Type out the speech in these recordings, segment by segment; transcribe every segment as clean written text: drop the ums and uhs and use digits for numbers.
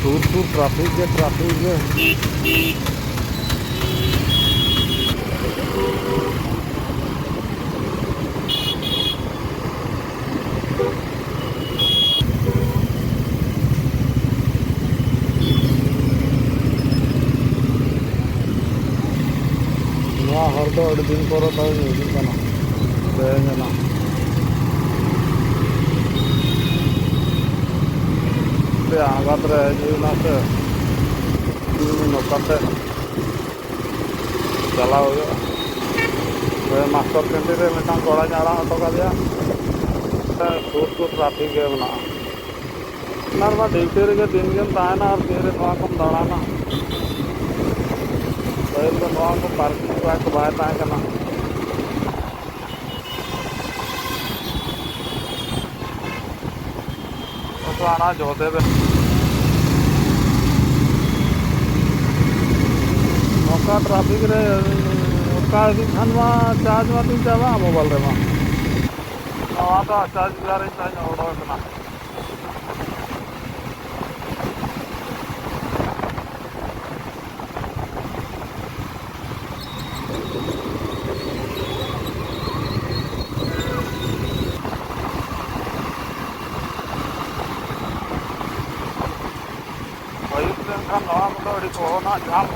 tour traffic है हर तो अड़ दिन पर ना आगात्रे जीवनाते नौकाते चला मास्टर कैंटी रे मिटान कड़ा आड़ा हटो का सूर ट्राफिक गे बना ड्यूटी रे दिन गेम तहना और तीन कम दाड़ाना पहले को पार्किंग को बाय तहना तो आना जोते नौका ट्राफिक रे खान चार्ज तीन चाबा मोबाइल रे तो चार्ज ओडोना कोरोना जाम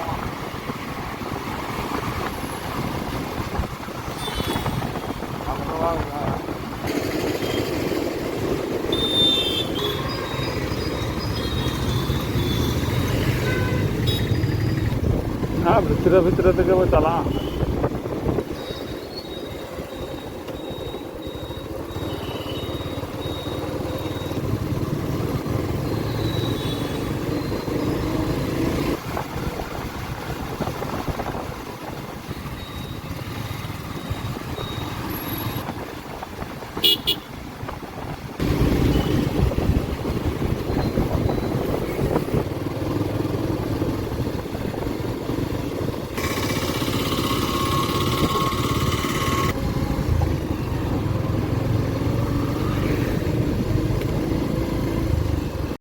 हाँ भितर भितर तक चला